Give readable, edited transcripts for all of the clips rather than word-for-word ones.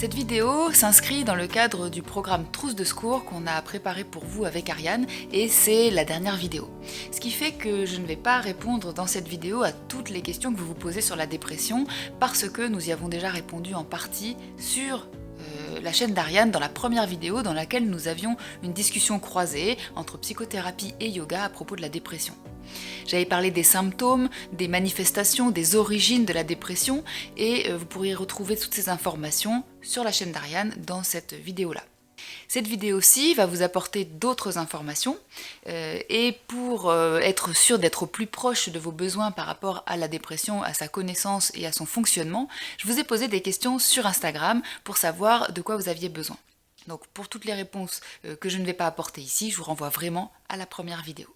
Cette vidéo s'inscrit dans le cadre du programme Trousse de secours qu'on a préparé pour vous avec Ariane et c'est la dernière vidéo. Ce qui fait que je ne vais pas répondre dans cette vidéo à toutes les questions que vous vous posez sur la dépression parce que nous y avons déjà répondu en partie sur la chaîne d'Ariane dans la première vidéo dans laquelle nous avions une discussion croisée entre psychothérapie et yoga à propos de la dépression. J'avais parlé des symptômes, des manifestations, des origines de la dépression et vous pourriez retrouver toutes ces informations sur la chaîne d'Ariane dans cette vidéo-là. Cette vidéo-ci va vous apporter d'autres informations et pour être sûr d'être au plus proche de vos besoins par rapport à la dépression, à sa connaissance et à son fonctionnement, je vous ai posé des questions sur Instagram pour savoir de quoi vous aviez besoin. Donc pour toutes les réponses que je ne vais pas apporter ici, je vous renvoie vraiment à la première vidéo.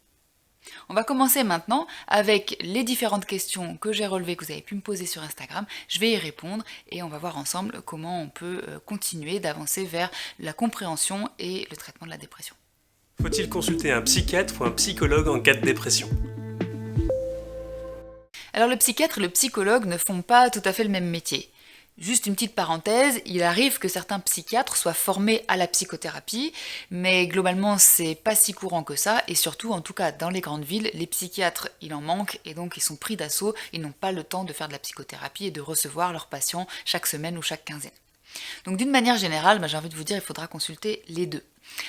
On va commencer maintenant avec les différentes questions que j'ai relevées, que vous avez pu me poser sur Instagram. Je vais y répondre et on va voir ensemble comment on peut continuer d'avancer vers la compréhension et le traitement de la dépression. Faut-il consulter un psychiatre ou un psychologue en cas de dépression ? Alors le psychiatre et le psychologue ne font pas tout à fait le même métier. Juste une petite parenthèse, il arrive que certains psychiatres soient formés à la psychothérapie, mais globalement c'est pas si courant que ça, et surtout, en tout cas dans les grandes villes, les psychiatres, il en manque, et donc ils sont pris d'assaut, ils n'ont pas le temps de faire de la psychothérapie et de recevoir leurs patients chaque semaine ou chaque quinzaine. Donc d'une manière générale, j'ai envie de vous dire, il faudra consulter les deux.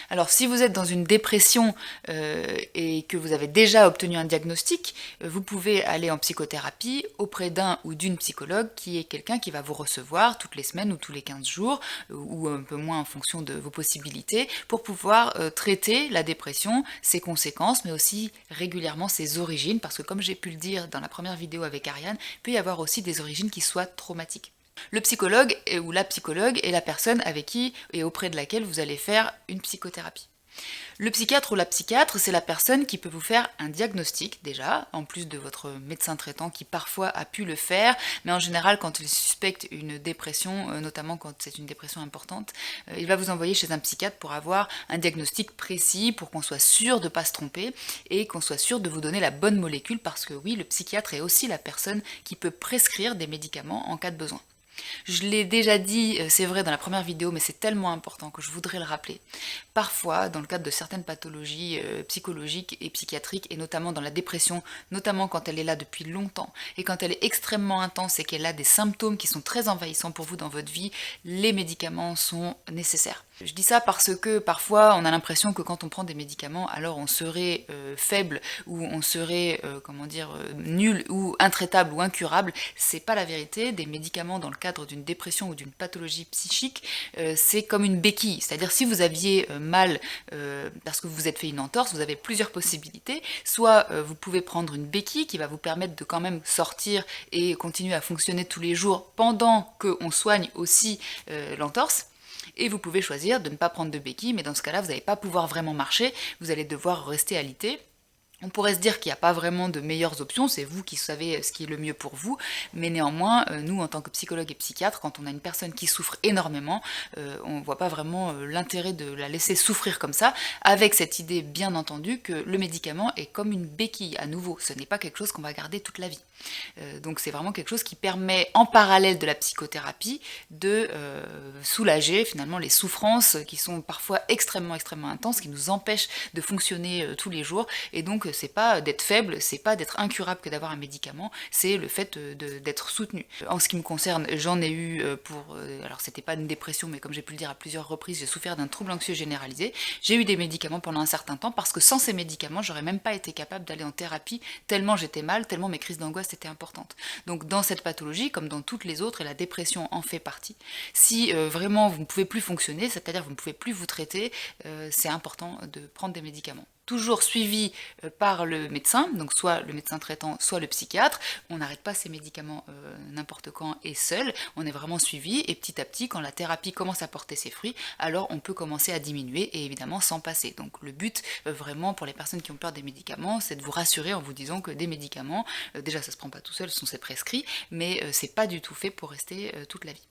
Alors si vous êtes dans une dépression et que vous avez déjà obtenu un diagnostic, vous pouvez aller en psychothérapie auprès d'un ou d'une psychologue qui est quelqu'un qui va vous recevoir toutes les semaines ou tous les 15 jours ou un peu moins en fonction de vos possibilités pour pouvoir traiter la dépression, ses conséquences mais aussi régulièrement ses origines parce que comme j'ai pu le dire dans la première vidéo avec Ariane, il peut y avoir aussi des origines qui soient traumatiques. Le psychologue ou la psychologue est la personne avec qui et auprès de laquelle vous allez faire une psychothérapie. Le psychiatre ou la psychiatre, c'est la personne qui peut vous faire un diagnostic déjà, en plus de votre médecin traitant qui parfois a pu le faire, mais en général quand il suspecte une dépression, notamment quand c'est une dépression importante, il va vous envoyer chez un psychiatre pour avoir un diagnostic précis, pour qu'on soit sûr de ne pas se tromper et qu'on soit sûr de vous donner la bonne molécule parce que oui, le psychiatre est aussi la personne qui peut prescrire des médicaments en cas de besoin. Je l'ai déjà dit, c'est vrai dans la première vidéo, mais c'est tellement important que je voudrais le rappeler. Parfois, dans le cadre de certaines pathologies psychologiques et psychiatriques, et notamment dans la dépression, notamment quand elle est là depuis longtemps, et quand elle est extrêmement intense et qu'elle a des symptômes qui sont très envahissants pour vous dans votre vie, les médicaments sont nécessaires. Je dis ça parce que parfois on a l'impression que quand on prend des médicaments, alors on serait faible ou on serait nul ou intraitable ou incurable. C'est pas la vérité. Des médicaments dans le cadre d'une dépression ou d'une pathologie psychique, c'est comme une béquille. C'est-à-dire si vous aviez mal parce que vous vous êtes fait une entorse, vous avez plusieurs possibilités. Soit vous pouvez prendre une béquille qui va vous permettre de quand même sortir et continuer à fonctionner tous les jours pendant qu'on soigne aussi l'entorse. Et vous pouvez choisir de ne pas prendre de béquille, mais dans ce cas-là, vous n'allez pas pouvoir vraiment marcher, vous allez devoir rester alité. On pourrait se dire qu'il n'y a pas vraiment de meilleures options, c'est vous qui savez ce qui est le mieux pour vous, mais néanmoins, nous en tant que psychologue et psychiatre, quand on a une personne qui souffre énormément, on ne voit pas vraiment l'intérêt de la laisser souffrir comme ça, avec cette idée bien entendu que le médicament est comme une béquille à nouveau, ce n'est pas quelque chose qu'on va garder toute la vie. Donc c'est vraiment quelque chose qui permet en parallèle de la psychothérapie de soulager finalement les souffrances qui sont parfois extrêmement intenses, qui nous empêchent de fonctionner tous les jours, et donc c'est pas d'être faible, c'est pas d'être incurable que d'avoir un médicament, c'est le fait d'être soutenu. En ce qui me concerne, j'en ai eu alors c'était pas une dépression, mais comme j'ai pu le dire à plusieurs reprises, j'ai souffert d'un trouble anxieux généralisé. J'ai eu des médicaments pendant un certain temps parce que sans ces médicaments, j'aurais même pas été capable d'aller en thérapie tellement j'étais mal, tellement mes crises d'angoisse étaient importantes. Donc dans cette pathologie, comme dans toutes les autres, et la dépression en fait partie, si vraiment vous ne pouvez plus fonctionner, c'est-à-dire que vous ne pouvez plus vous traiter, c'est important de prendre des médicaments. Toujours suivi par le médecin, donc soit le médecin traitant, soit le psychiatre. On n'arrête pas ces médicaments n'importe quand et seul, on est vraiment suivi et petit à petit, quand la thérapie commence à porter ses fruits, alors on peut commencer à diminuer et évidemment s'en passer. Donc le but vraiment pour les personnes qui ont peur des médicaments, c'est de vous rassurer en vous disant que des médicaments, déjà ça se prend pas tout seul, c'est prescrit, mais c'est pas du tout fait pour rester toute la vie.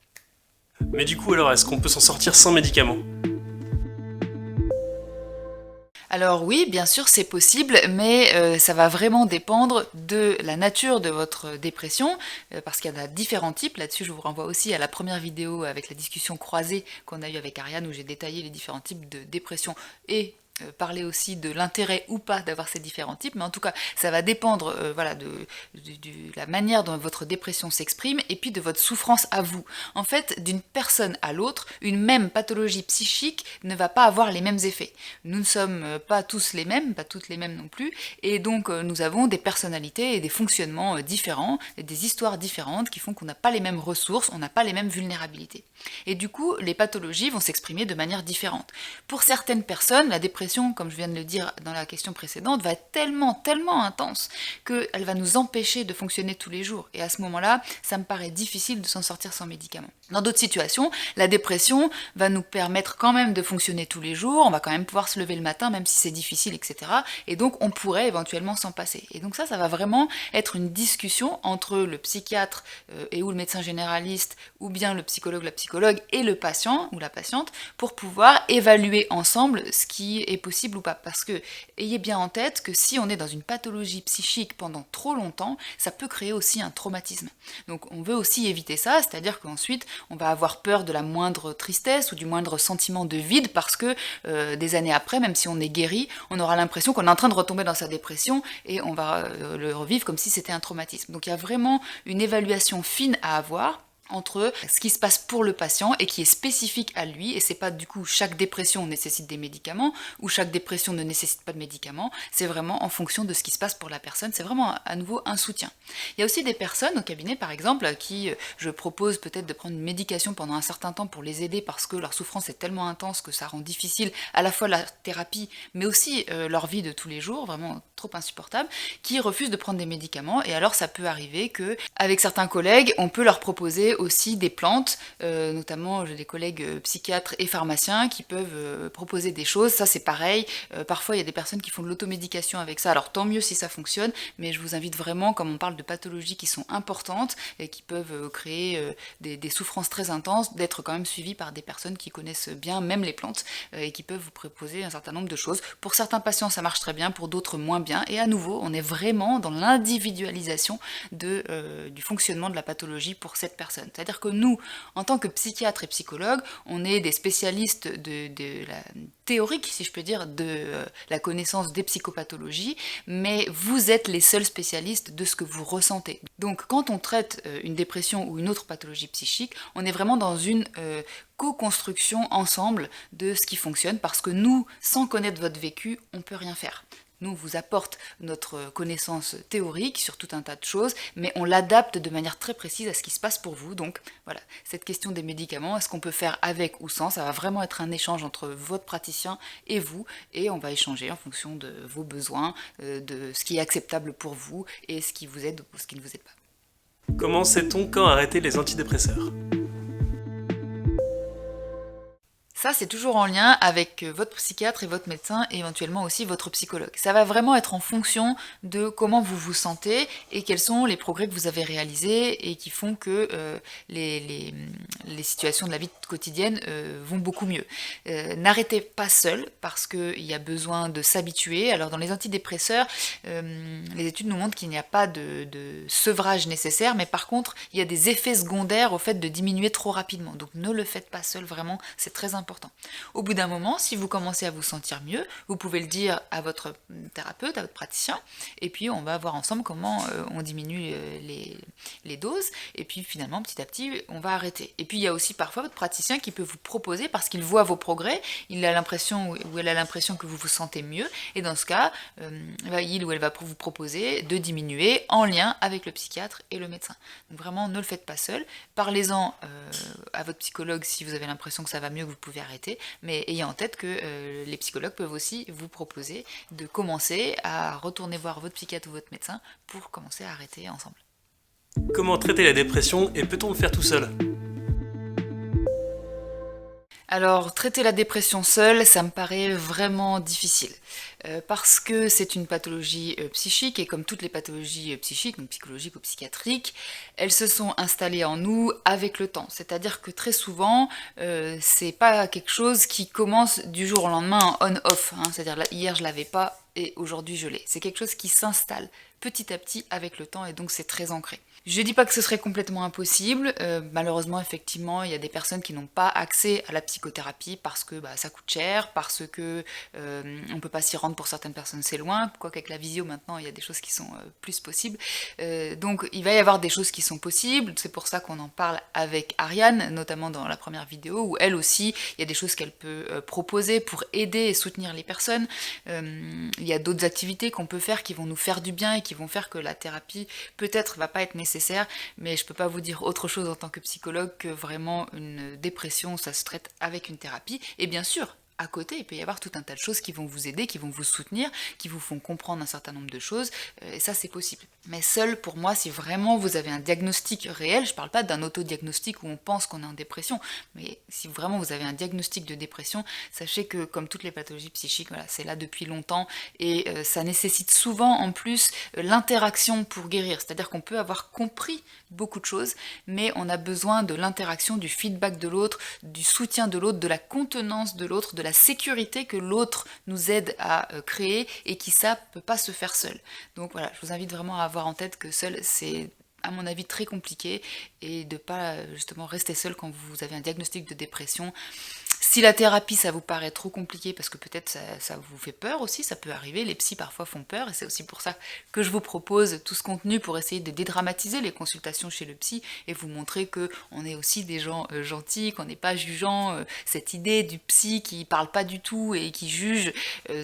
Mais du coup alors, est-ce qu'on peut s'en sortir sans médicaments ? Alors oui, bien sûr, c'est possible, mais ça va vraiment dépendre de la nature de votre dépression, parce qu'il y en a différents types. Là-dessus, je vous renvoie aussi à la première vidéo avec la discussion croisée qu'on a eue avec Ariane, où j'ai détaillé les différents types de dépression et parler aussi de l'intérêt ou pas d'avoir ces différents types, mais en tout cas, ça va dépendre voilà, de la manière dont votre dépression s'exprime et puis de votre souffrance à vous. En fait, d'une personne à l'autre, une même pathologie psychique ne va pas avoir les mêmes effets. Nous ne sommes pas tous les mêmes, pas toutes les mêmes non plus, et donc nous avons des personnalités et des fonctionnements différents, des histoires différentes qui font qu'on n'a pas les mêmes ressources, on n'a pas les mêmes vulnérabilités. Et du coup, les pathologies vont s'exprimer de manière différente. Pour certaines personnes, la dépression, comme je viens de le dire dans la question précédente, va être tellement intense qu'elle va nous empêcher de fonctionner tous les jours. Et à ce moment-là, ça me paraît difficile de s'en sortir sans médicaments. Dans d'autres situations, la dépression va nous permettre quand même de fonctionner tous les jours, on va quand même pouvoir se lever le matin, même si c'est difficile, etc. Et donc, on pourrait éventuellement s'en passer. Et donc ça va vraiment être une discussion entre le psychiatre et ou le médecin généraliste, ou bien le psychologue, la psychologue, et le patient ou la patiente, pour pouvoir évaluer ensemble ce qui est possible ou pas. Parce que, ayez bien en tête que si on est dans une pathologie psychique pendant trop longtemps, ça peut créer aussi un traumatisme. Donc on veut aussi éviter ça, c'est-à-dire qu'ensuite, on va avoir peur de la moindre tristesse ou du moindre sentiment de vide parce que des années après, même si on est guéri, on aura l'impression qu'on est en train de retomber dans sa dépression et on va le revivre comme si c'était un traumatisme. Donc il y a vraiment une évaluation fine à avoir entre ce qui se passe pour le patient et qui est spécifique à lui, et c'est pas du coup chaque dépression nécessite des médicaments ou chaque dépression ne nécessite pas de médicaments, c'est vraiment en fonction de ce qui se passe pour la personne, c'est vraiment à nouveau un soutien. Il y a aussi des personnes au cabinet par exemple qui je propose peut-être de prendre une médication pendant un certain temps pour les aider parce que leur souffrance est tellement intense que ça rend difficile à la fois la thérapie mais aussi leur vie de tous les jours, vraiment trop insupportable, qui refusent de prendre des médicaments, et alors ça peut arriver que avec certains collègues on peut leur proposer aussi des plantes, notamment j'ai des collègues psychiatres et pharmaciens qui peuvent proposer des choses, ça c'est pareil, parfois il y a des personnes qui font de l'automédication avec ça, alors tant mieux si ça fonctionne, mais je vous invite vraiment, comme on parle de pathologies qui sont importantes et qui peuvent créer des souffrances très intenses, d'être quand même suivis par des personnes qui connaissent bien même les plantes et qui peuvent vous proposer un certain nombre de choses. Pour certains patients ça marche très bien, pour d'autres moins bien, et à nouveau on est vraiment dans l'individualisation du fonctionnement de la pathologie pour cette personne. C'est-à-dire que nous, en tant que psychiatres et psychologues, on est des spécialistes de la théorique, si je peux dire, de la connaissance des psychopathologies, mais vous êtes les seuls spécialistes de ce que vous ressentez. Donc quand on traite une dépression ou une autre pathologie psychique, on est vraiment dans une co-construction ensemble de ce qui fonctionne, parce que nous, sans connaître votre vécu, on peut rien faire. Nous, on vous apporte notre connaissance théorique sur tout un tas de choses, mais on l'adapte de manière très précise à ce qui se passe pour vous. Donc voilà, cette question des médicaments, est-ce qu'on peut faire avec ou sans, ça va vraiment être un échange entre votre praticien et vous, et on va échanger en fonction de vos besoins, de ce qui est acceptable pour vous, et ce qui vous aide ou ce qui ne vous aide pas. Comment sait-on quand arrêter les antidépresseurs ? Ça, c'est toujours en lien avec votre psychiatre et votre médecin et éventuellement aussi votre psychologue. Ça va vraiment être en fonction de comment vous vous sentez et quels sont les progrès que vous avez réalisés et qui font que les situations de la vie quotidienne vont beaucoup mieux. N'arrêtez pas seul parce qu'il y a besoin de s'habituer. Alors dans les antidépresseurs, les études nous montrent qu'il n'y a pas de sevrage nécessaire, mais par contre, il y a des effets secondaires au fait de diminuer trop rapidement. Donc ne le faites pas seul, vraiment, c'est très important. Au bout d'un moment, si vous commencez à vous sentir mieux, vous pouvez le dire à votre thérapeute, à votre praticien, et puis on va voir ensemble comment on diminue les doses, et puis finalement, petit à petit, on va arrêter. Et puis il y a aussi parfois votre praticien qui peut vous proposer, parce qu'il voit vos progrès, il a l'impression ou elle a l'impression que vous vous sentez mieux, et dans ce cas, il ou elle va vous proposer de diminuer en lien avec le psychiatre et le médecin. Donc vraiment, ne le faites pas seul, parlez-en à votre psychologue si vous avez l'impression que ça va mieux, que vous pouvez arrêter, mais ayez en tête que les psychologues peuvent aussi vous proposer de commencer à retourner voir votre psychiatre ou votre médecin pour commencer à arrêter ensemble. Comment traiter la dépression et peut-on le faire tout seul ? Alors, traiter la dépression seule, ça me paraît vraiment difficile. Parce que c'est une pathologie psychique, et comme toutes les pathologies psychiques, donc psychologiques ou psychiatriques, elles se sont installées en nous avec le temps. C'est-à-dire que très souvent, c'est pas quelque chose qui commence du jour au lendemain en on-off, hein. C'est-à-dire là, hier je l'avais pas et aujourd'hui je l'ai. C'est quelque chose qui s'installe petit à petit avec le temps et donc c'est très ancré. Je dis pas que ce serait complètement impossible. Malheureusement, effectivement, il y a des personnes qui n'ont pas accès à la psychothérapie parce que bah, ça coûte cher, parce que on peut pas s'y rendre pour certaines personnes, c'est loin. Quoique avec la visio maintenant, il y a des choses qui sont plus possibles. Donc il va y avoir des choses qui sont possibles. C'est pour ça qu'on en parle avec Ariane, notamment dans la première vidéo, où elle aussi, il y a des choses qu'elle peut proposer pour aider et soutenir les personnes. Il y a d'autres activités qu'on peut faire qui vont nous faire du bien et qui vont faire que la thérapie peut-être va pas être nécessaire, mais je peux pas vous dire autre chose en tant que psychologue que vraiment une dépression, ça se traite avec une thérapie. Et bien sûr, à côté, il peut y avoir tout un tas de choses qui vont vous aider, qui vont vous soutenir, qui vous font comprendre un certain nombre de choses, et ça c'est possible. Mais seul, pour moi, si vraiment vous avez un diagnostic réel, je parle pas d'un autodiagnostic où on pense qu'on est en dépression, mais si vraiment vous avez un diagnostic de dépression, sachez que comme toutes les pathologies psychiques, voilà, c'est là depuis longtemps, et ça nécessite souvent en plus l'interaction pour guérir, c'est-à-dire qu'on peut avoir compris beaucoup de choses, mais on a besoin de l'interaction, du feedback de l'autre, du soutien de l'autre, de la contenance de l'autre, de la sécurité que l'autre nous aide à créer et qui ça peut pas se faire seul. Donc voilà, je vous invite vraiment à avoir en tête que seul c'est à mon avis très compliqué et de pas justement rester seul quand vous avez un diagnostic de dépression. Si la thérapie ça vous paraît trop compliqué parce que peut-être ça vous fait peur aussi, ça peut arriver, les psys parfois font peur et c'est aussi pour ça que je vous propose tout ce contenu pour essayer de dédramatiser les consultations chez le psy et vous montrer que on est aussi des gens gentils, qu'on n'est pas jugeants. Cette idée du psy qui parle pas du tout et qui juge,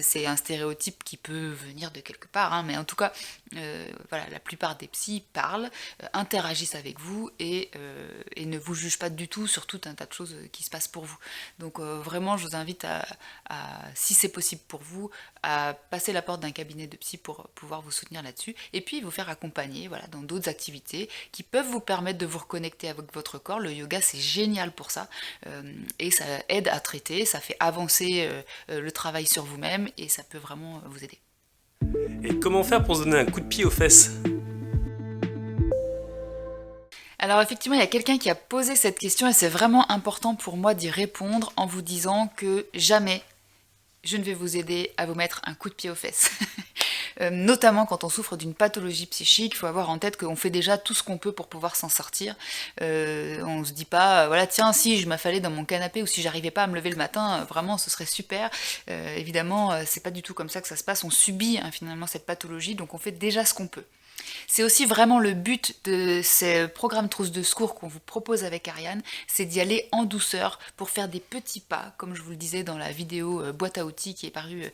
c'est un stéréotype qui peut venir de quelque part, hein, mais en tout cas, voilà, la plupart des psys parlent, interagissent avec vous et ne vous jugent pas du tout sur tout un tas de choses qui se passent pour vous. Donc vraiment, je vous invite si c'est possible pour vous, à passer la porte d'un cabinet de psy pour pouvoir vous soutenir là-dessus, et puis vous faire accompagner voilà, dans d'autres activités qui peuvent vous permettre de vous reconnecter avec votre corps. Le yoga, c'est génial pour ça, et ça aide à traiter, ça fait avancer le travail sur vous-même, et ça peut vraiment vous aider. Et comment faire pour se donner un coup de pied aux fesses? Alors effectivement, il y a quelqu'un qui a posé cette question et c'est vraiment important pour moi d'y répondre en vous disant que jamais je ne vais vous aider à vous mettre un coup de pied aux fesses. Notamment quand on souffre d'une pathologie psychique, il faut avoir en tête qu'on fait déjà tout ce qu'on peut pour pouvoir s'en sortir. On se dit pas, voilà, tiens, si je m'affalais dans mon canapé ou si j'arrivais pas à me lever le matin, vraiment, ce serait super. Évidemment, c'est pas du tout comme ça que ça se passe. On subit hein, finalement cette pathologie, donc on fait déjà ce qu'on peut. C'est aussi vraiment le but de ces programmes trousse de secours qu'on vous propose avec Ariane, c'est d'y aller en douceur pour faire des petits pas, comme je vous le disais dans la vidéo boîte à outils qui est parue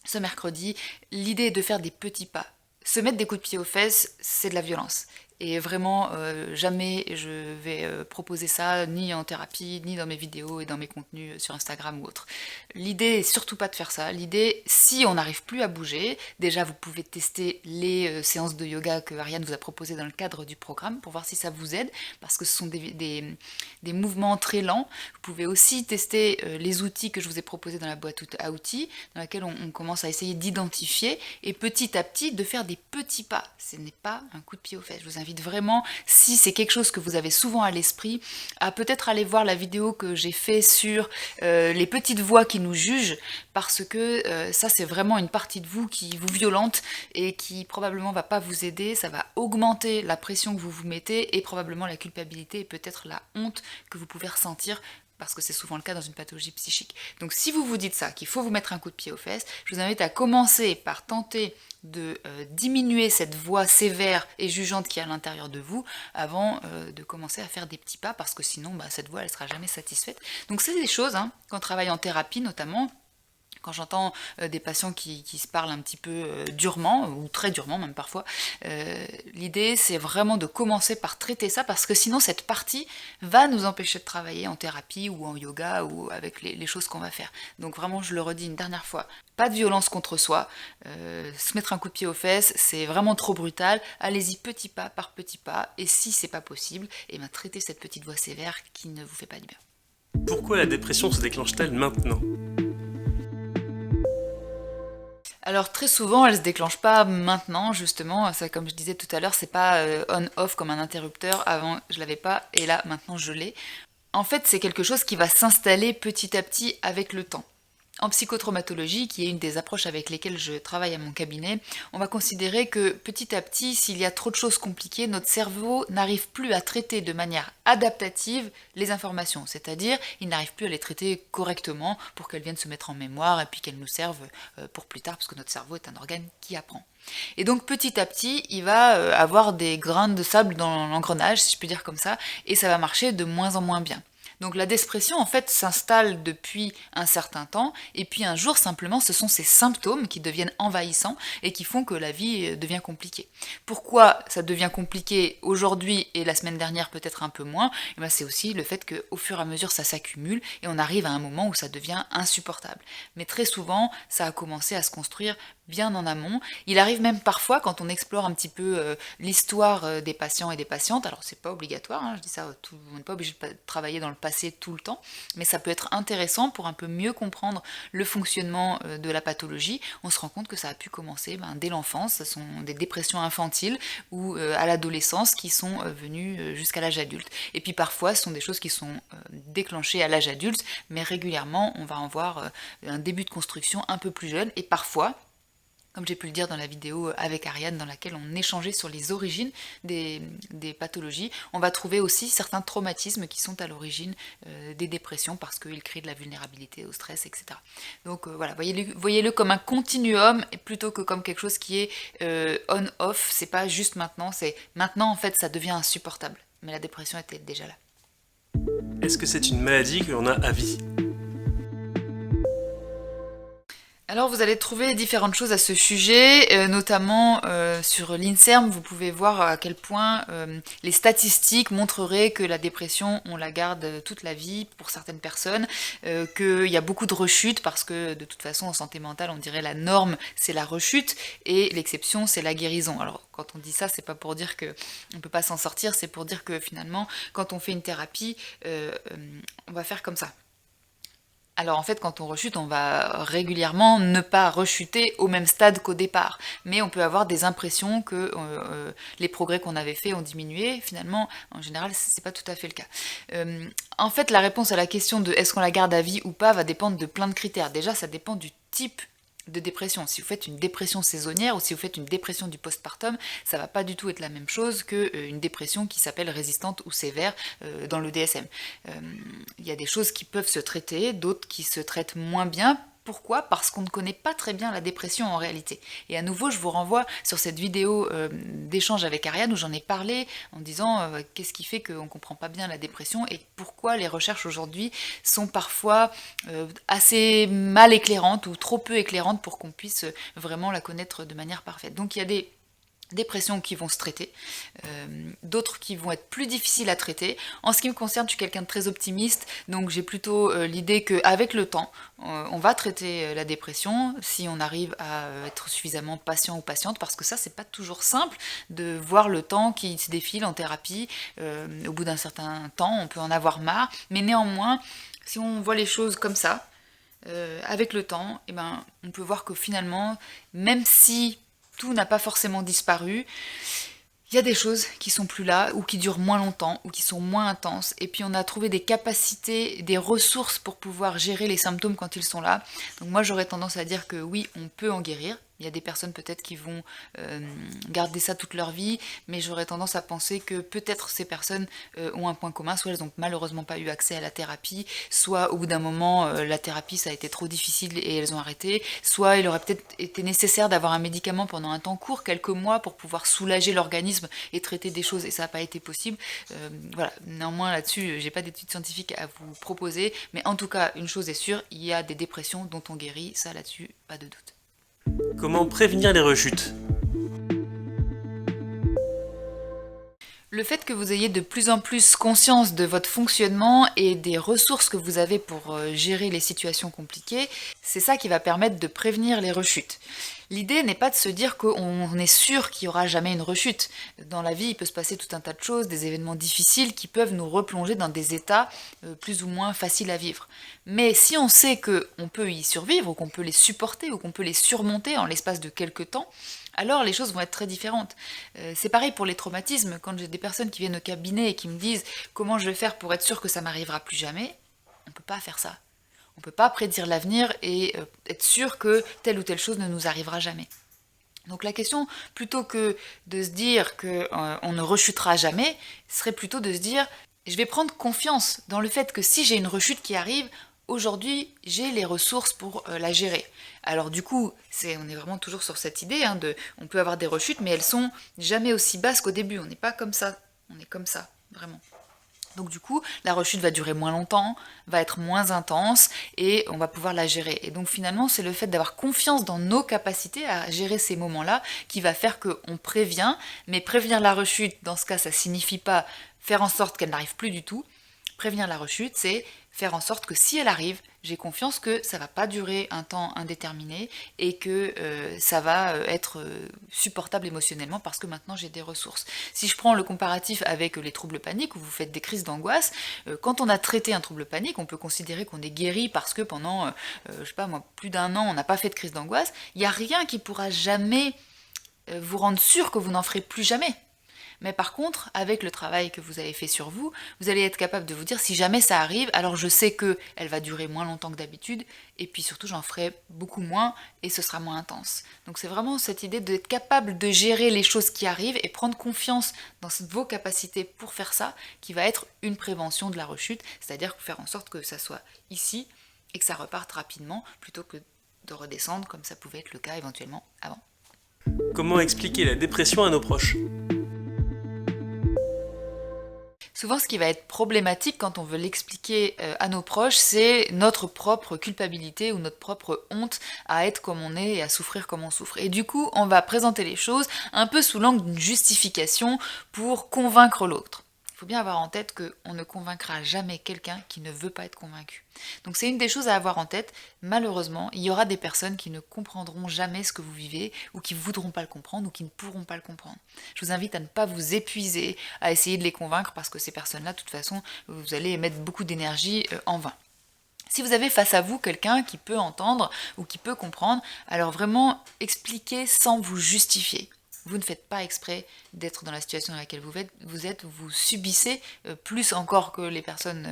ce mercredi. L'idée est de faire des petits pas. Se mettre des coups de pied aux fesses, c'est de la violence. Et vraiment, jamais je vais proposer ça, ni en thérapie, ni dans mes vidéos et dans mes contenus sur Instagram ou autre. L'idée est surtout pas de faire ça. L'idée, si on n'arrive plus à bouger, déjà vous pouvez tester les séances de yoga que Ariane vous a proposées dans le cadre du programme pour voir si ça vous aide, parce que ce sont des mouvements très lents. Vous pouvez aussi tester les outils que je vous ai proposés dans la boîte à outils, dans laquelle on commence à essayer d'identifier et petit à petit de faire des petits pas. Ce n'est pas un coup de pied aux fesses. Je vous invite vraiment, si c'est quelque chose que vous avez souvent à l'esprit, à peut-être aller voir la vidéo que j'ai fait sur les petites voix qui nous jugent, parce que ça c'est vraiment une partie de vous qui vous violente et qui probablement va pas vous aider, ça va augmenter la pression que vous vous mettez et probablement la culpabilité et peut-être la honte que vous pouvez ressentir parce que c'est souvent le cas dans une pathologie psychique. Donc si vous vous dites ça, qu'il faut vous mettre un coup de pied aux fesses, je vous invite à commencer par tenter de diminuer cette voix sévère et jugeante qui est à l'intérieur de vous avant de commencer à faire des petits pas parce que sinon cette voix elle sera jamais satisfaite. Donc c'est des choses, hein, quand on travaille en thérapie notamment, quand j'entends des patients qui se parlent un petit peu durement, ou très durement même parfois, l'idée c'est vraiment de commencer par traiter ça, parce que sinon cette partie va nous empêcher de travailler en thérapie ou en yoga ou avec les choses qu'on va faire. Donc vraiment, je le redis une dernière fois, pas de violence contre soi, se mettre un coup de pied aux fesses, c'est vraiment trop brutal, allez-y petit pas par petit pas, et si c'est pas possible, et traitez cette petite voix sévère qui ne vous fait pas du bien. Pourquoi la dépression se déclenche-t-elle maintenant? Alors très souvent, elle se déclenche pas maintenant, justement. Ça, comme je disais tout à l'heure, c'est pas on-off comme un interrupteur. Avant, je l'avais pas, et là, maintenant, je l'ai. En fait, c'est quelque chose qui va s'installer petit à petit avec le temps. En psychotraumatologie, qui est une des approches avec lesquelles je travaille à mon cabinet, on va considérer que petit à petit, s'il y a trop de choses compliquées, notre cerveau n'arrive plus à traiter de manière adaptative les informations. C'est-à-dire, il n'arrive plus à les traiter correctement pour qu'elles viennent se mettre en mémoire et puis qu'elles nous servent pour plus tard, parce que notre cerveau est un organe qui apprend. Et donc petit à petit, il va avoir des grains de sable dans l'engrenage, si je peux dire comme ça, et ça va marcher de moins en moins bien. Donc la dépression, en fait, s'installe depuis un certain temps, et puis un jour, simplement, ce sont ces symptômes qui deviennent envahissants et qui font que la vie devient compliquée. Pourquoi ça devient compliqué aujourd'hui et la semaine dernière peut-être un peu moins? Et ben c'est aussi le fait qu'au fur et à mesure, ça s'accumule et on arrive à un moment où ça devient insupportable. Mais très souvent, ça a commencé à se construire bien en amont. Il arrive même parfois, quand on explore un petit peu l'histoire des patients et des patientes, alors c'est pas obligatoire, hein, je dis ça, on n'est pas obligé de travailler dans le passé tout le temps, mais ça peut être intéressant pour un peu mieux comprendre le fonctionnement de la pathologie. On se rend compte que ça a pu commencer dès l'enfance, ce sont des dépressions infantiles ou à l'adolescence qui sont venues jusqu'à l'âge adulte. Et puis parfois, ce sont des choses qui sont déclenchées à l'âge adulte, mais régulièrement, on va en voir un début de construction un peu plus jeune, et parfois, comme j'ai pu le dire dans la vidéo avec Ariane dans laquelle on échangeait sur les origines des pathologies, on va trouver aussi certains traumatismes qui sont à l'origine des dépressions parce qu'ils créent de la vulnérabilité au stress, etc. Donc voilà, voyez-le comme un continuum plutôt que comme quelque chose qui est on-off, c'est pas juste maintenant, c'est maintenant en fait ça devient insupportable. Mais la dépression était déjà là. Est-ce que c'est une maladie que l'on a à vie? Alors vous allez trouver différentes choses à ce sujet, notamment sur l'INSERM, vous pouvez voir à quel point les statistiques montreraient que la dépression, on la garde toute la vie pour certaines personnes, qu'il y a beaucoup de rechutes parce que de toute façon en santé mentale on dirait la norme c'est la rechute et l'exception c'est la guérison. Alors quand on dit ça c'est pas pour dire qu'on ne peut pas s'en sortir, c'est pour dire que finalement quand on fait une thérapie, on va faire comme ça. Alors en fait, quand on rechute, on va régulièrement ne pas rechuter au même stade qu'au départ. Mais on peut avoir des impressions que les progrès qu'on avait faits ont diminué. Finalement, en général, c'est pas tout à fait le cas. En fait, la réponse à la question de est-ce qu'on la garde à vie ou pas va dépendre de plein de critères. Déjà, ça dépend du type de dépression. Si vous faites une dépression saisonnière ou si vous faites une dépression du postpartum, ça va pas du tout être la même chose qu'une dépression qui s'appelle résistante ou sévère dans le DSM. Il y a des choses qui peuvent se traiter, d'autres qui se traitent moins bien. Pourquoi? Parce qu'on ne connaît pas très bien la dépression en réalité. Et à nouveau, je vous renvoie sur cette vidéo d'échange avec Ariane où j'en ai parlé en disant qu'est-ce qui fait qu'on ne comprend pas bien la dépression et pourquoi les recherches aujourd'hui sont parfois assez mal éclairantes ou trop peu éclairantes pour qu'on puisse vraiment la connaître de manière parfaite. Donc il y a des dépressions qui vont se traiter, d'autres qui vont être plus difficiles à traiter. En ce qui me concerne, je suis quelqu'un de très optimiste, donc j'ai plutôt l'idée qu'avec le temps, on va traiter la dépression si on arrive à être suffisamment patient ou patiente, parce que ça, c'est pas toujours simple de voir le temps qui se défile en thérapie. Au bout d'un certain temps, on peut en avoir marre, mais néanmoins, si on voit les choses comme ça, avec le temps, eh ben, on peut voir que finalement, même si tout n'a pas forcément disparu, il y a des choses qui sont plus là, ou qui durent moins longtemps, ou qui sont moins intenses, et puis on a trouvé des capacités, des ressources pour pouvoir gérer les symptômes quand ils sont là. Donc moi j'aurais tendance à dire que oui, on peut en guérir. Il y a des personnes peut-être qui vont garder ça toute leur vie, mais j'aurais tendance à penser que peut-être ces personnes ont un point commun, soit elles n'ont malheureusement pas eu accès à la thérapie, soit au bout d'un moment la thérapie ça a été trop difficile et elles ont arrêté, soit il aurait peut-être été nécessaire d'avoir un médicament pendant un temps court, quelques mois, pour pouvoir soulager l'organisme et traiter des choses, et ça n'a pas été possible. Voilà, néanmoins là-dessus, j'ai pas d'études scientifiques à vous proposer, mais en tout cas, une chose est sûre, il y a des dépressions dont on guérit, ça là-dessus, pas de doute. Comment prévenir les rechutes? Le fait que vous ayez de plus en plus conscience de votre fonctionnement et des ressources que vous avez pour gérer les situations compliquées, c'est ça qui va permettre de prévenir les rechutes. L'idée n'est pas de se dire qu'on est sûr qu'il n'y aura jamais une rechute. Dans la vie, il peut se passer tout un tas de choses, des événements difficiles qui peuvent nous replonger dans des états plus ou moins faciles à vivre. Mais si on sait qu'on peut y survivre, ou qu'on peut les supporter, ou qu'on peut les surmonter en l'espace de quelques temps, alors les choses vont être très différentes. C'est pareil pour les traumatismes. Quand j'ai des personnes qui viennent au cabinet et qui me disent comment je vais faire pour être sûr que ça m'arrivera plus jamais, on ne peut pas faire ça. On ne peut pas prédire l'avenir et être sûr que telle ou telle chose ne nous arrivera jamais. Donc la question, plutôt que de se dire qu'on ne rechutera jamais, serait plutôt de se dire je vais prendre confiance dans le fait que si j'ai une rechute qui arrive, aujourd'hui j'ai les ressources pour la gérer. Alors du coup, on est vraiment toujours sur cette idée, on peut avoir des rechutes, mais elles sont jamais aussi basses qu'au début. On n'est pas comme ça, on est comme ça, vraiment. Donc du coup, la rechute va durer moins longtemps, va être moins intense et on va pouvoir la gérer. Et donc finalement, c'est le fait d'avoir confiance dans nos capacités à gérer ces moments-là qui va faire qu'on prévient, mais prévenir la rechute, dans ce cas, ça signifie pas faire en sorte qu'elle n'arrive plus du tout. Prévenir la rechute, c'est faire en sorte que si elle arrive, j'ai confiance que ça va pas durer un temps indéterminé et que ça va être supportable émotionnellement parce que maintenant j'ai des ressources. Si je prends le comparatif avec les troubles paniques où vous faites des crises d'angoisse, quand on a traité un trouble panique, on peut considérer qu'on est guéri parce que pendant, je sais pas moi, plus d'un an, on n'a pas fait de crise d'angoisse. Il n'y a rien qui pourra jamais vous rendre sûr que vous n'en ferez plus jamais. Mais par contre, avec le travail que vous avez fait sur vous, vous allez être capable de vous dire si jamais ça arrive, alors je sais qu'elle va durer moins longtemps que d'habitude, et puis surtout j'en ferai beaucoup moins et ce sera moins intense. Donc c'est vraiment cette idée d'être capable de gérer les choses qui arrivent et prendre confiance dans vos capacités pour faire ça, qui va être une prévention de la rechute, c'est-à-dire faire en sorte que ça soit ici et que ça reparte rapidement, plutôt que de redescendre comme ça pouvait être le cas éventuellement avant. Comment expliquer la dépression à nos proches ? Souvent, ce qui va être problématique quand on veut l'expliquer à nos proches, c'est notre propre culpabilité ou notre propre honte à être comme on est et à souffrir comme on souffre. Et du coup, on va présenter les choses un peu sous l'angle d'une justification pour convaincre l'autre. Il faut bien avoir en tête qu'on ne convaincra jamais quelqu'un qui ne veut pas être convaincu. Donc c'est une des choses à avoir en tête. Malheureusement, il y aura des personnes qui ne comprendront jamais ce que vous vivez, ou qui ne voudront pas le comprendre, ou qui ne pourront pas le comprendre. Je vous invite à ne pas vous épuiser à essayer de les convaincre, parce que ces personnes-là, de toute façon, vous allez mettre beaucoup d'énergie en vain. Si vous avez face à vous quelqu'un qui peut entendre ou qui peut comprendre, alors vraiment expliquez sans vous justifier. Vous ne faites pas exprès d'être dans la situation dans laquelle vous subissez plus encore que les personnes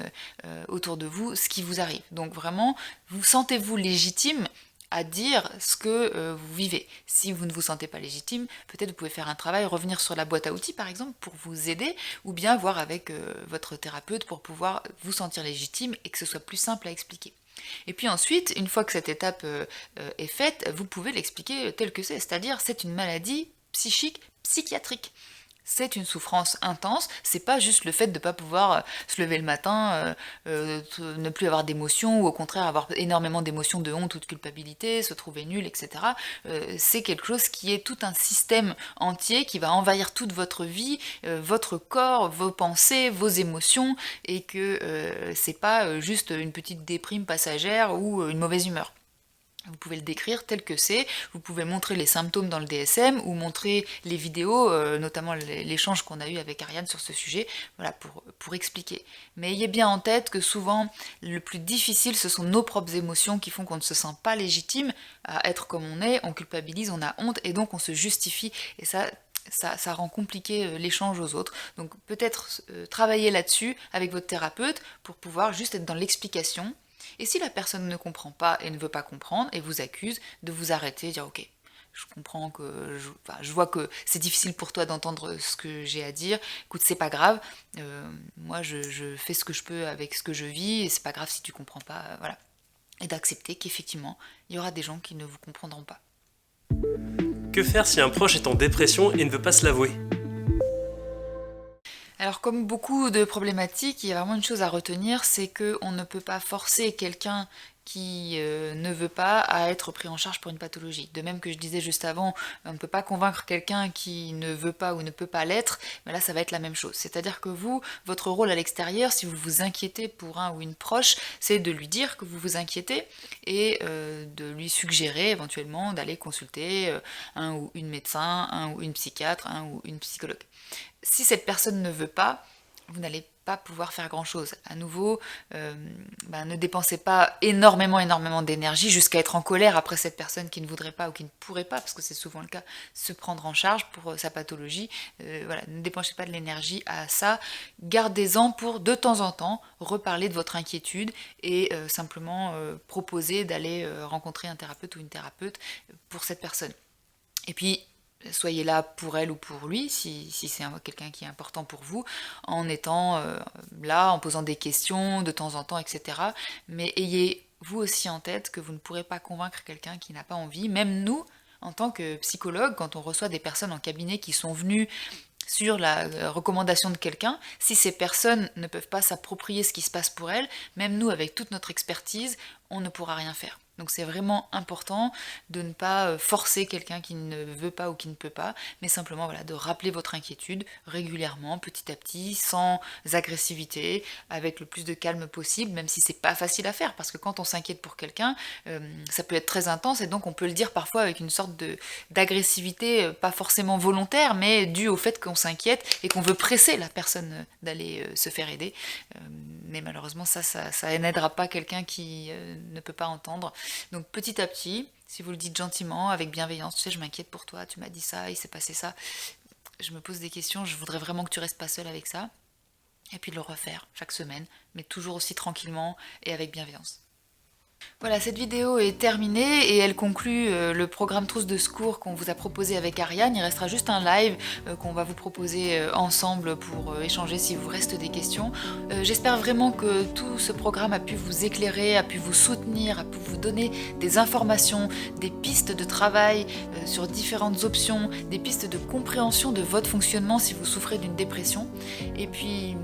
autour de vous ce qui vous arrive. Donc vraiment, vous sentez-vous légitime à dire ce que vous vivez. Si vous ne vous sentez pas légitime, peut-être vous pouvez faire un travail, revenir sur la boîte à outils par exemple pour vous aider, ou bien voir avec votre thérapeute pour pouvoir vous sentir légitime et que ce soit plus simple à expliquer. Et puis ensuite, une fois que cette étape est faite, vous pouvez l'expliquer tel que c'est-à-dire c'est une maladie psychique, psychiatrique. C'est une souffrance intense, c'est pas juste le fait de ne pas pouvoir se lever le matin, ne plus avoir d'émotions, ou au contraire avoir énormément d'émotions de honte ou de culpabilité, se trouver nul, etc. C'est quelque chose qui est tout un système entier qui va envahir toute votre vie, votre corps, vos pensées, vos émotions, et que c'est pas juste une petite déprime passagère ou une mauvaise humeur. Vous pouvez le décrire tel que c'est, vous pouvez montrer les symptômes dans le DSM ou montrer les vidéos, notamment l'échange qu'on a eu avec Ariane sur ce sujet, voilà, pour expliquer. Mais ayez bien en tête que souvent, le plus difficile, ce sont nos propres émotions qui font qu'on ne se sent pas légitime à être comme on culpabilise, on a honte et donc on se justifie. Et ça rend compliqué l'échange aux autres. Donc peut-être travailler là-dessus avec votre thérapeute pour pouvoir juste être dans l'explication. Et si la personne ne comprend pas et ne veut pas comprendre et vous accuse, de vous arrêter et dire ok, je comprends que, je vois que c'est difficile pour toi d'entendre ce que j'ai à dire, écoute c'est pas grave, moi je fais ce que je peux avec ce que je vis et c'est pas grave si tu comprends pas, voilà. Et d'accepter qu'effectivement, il y aura des gens qui ne vous comprendront pas. Que faire si un proche est en dépression et ne veut pas se l'avouer ? Alors comme beaucoup de problématiques, il y a vraiment une chose à retenir, c'est qu'on ne peut pas forcer quelqu'un qui ne veut pas à être pris en charge pour une pathologie. De même que je disais juste avant, on ne peut pas convaincre quelqu'un qui ne veut pas ou ne peut pas l'être, mais là ça va être la même chose. C'est-à-dire que vous, votre rôle à l'extérieur, si vous vous inquiétez pour un ou une proche, c'est de lui dire que vous vous inquiétez et de lui suggérer éventuellement d'aller consulter un ou une médecin, un ou une psychiatre, un ou une psychologue. Si cette personne ne veut pas, vous n'allez pas pouvoir faire grand chose. À nouveau, ne dépensez pas énormément d'énergie jusqu'à être en colère après cette personne qui ne voudrait pas ou qui ne pourrait pas, parce que c'est souvent le cas, se prendre en charge pour sa pathologie. Voilà, ne dépensez pas de l'énergie à ça. Gardez-en pour de temps en temps reparler de votre inquiétude et simplement proposer d'aller rencontrer un thérapeute ou une thérapeute pour cette personne. Et puis, soyez là pour elle ou pour lui, si c'est quelqu'un qui est important pour vous, en étant là, en posant des questions de temps en temps, etc. Mais ayez vous aussi en tête que vous ne pourrez pas convaincre quelqu'un qui n'a pas envie. Même nous, en tant que psychologue, quand on reçoit des personnes en cabinet qui sont venues sur la recommandation de quelqu'un, si ces personnes ne peuvent pas s'approprier ce qui se passe pour elles, même nous, avec toute notre expertise, on ne pourra rien faire. Donc c'est vraiment important de ne pas forcer quelqu'un qui ne veut pas ou qui ne peut pas, mais simplement voilà, de rappeler votre inquiétude régulièrement, petit à petit, sans agressivité, avec le plus de calme possible, même si c'est pas facile à faire, parce que quand on s'inquiète pour quelqu'un, ça peut être très intense, et donc on peut le dire parfois avec une sorte d'agressivité, pas forcément volontaire, mais due au fait qu'on s'inquiète et qu'on veut presser la personne d'aller se faire aider. Mais malheureusement ça n'aidera pas quelqu'un qui ne peut pas entendre. Donc petit à petit, si vous le dites gentiment, avec bienveillance, tu sais, je m'inquiète pour toi, tu m'as dit ça, il s'est passé ça, je me pose des questions, je voudrais vraiment que tu restes pas seul avec ça, et puis de le refaire chaque semaine, mais toujours aussi tranquillement et avec bienveillance. Voilà, cette vidéo est terminée et elle conclut le programme Trousse de secours qu'on vous a proposé avec Ariane. Il restera juste un live qu'on va vous proposer ensemble pour échanger si vous reste des questions. J'espère vraiment que tout ce programme a pu vous éclairer, a pu vous soutenir, a pu vous donner des informations, des pistes de travail sur différentes options, des pistes de compréhension de votre fonctionnement si vous souffrez d'une dépression. Et puis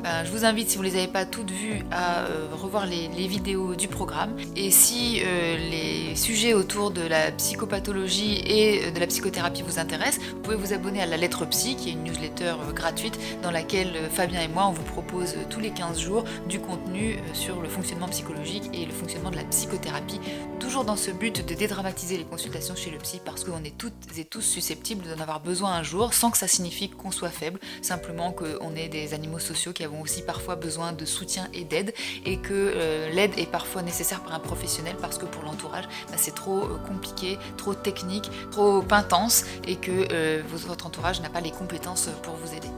je vous invite, si vous ne les avez pas toutes vues, à revoir les vidéos du programme. Et si les sujets autour de la psychopathologie et de la psychothérapie vous intéressent, vous pouvez vous abonner à la Lettre Psy, qui est une newsletter gratuite dans laquelle Fabien et moi, on vous propose tous les 15 jours du contenu sur le fonctionnement psychologique et le fonctionnement de la psychothérapie, toujours dans ce but de dédramatiser les consultations chez le psy, parce qu'on est toutes et tous susceptibles d'en avoir besoin un jour, sans que ça signifie qu'on soit faible, simplement qu'on est des animaux sociaux qui avons aussi parfois besoin de soutien et d'aide, et que l'aide est parfois nécessaire par un professionnel parce que pour l'entourage, c'est trop compliqué, trop technique, trop intense, et que votre entourage n'a pas les compétences pour vous aider.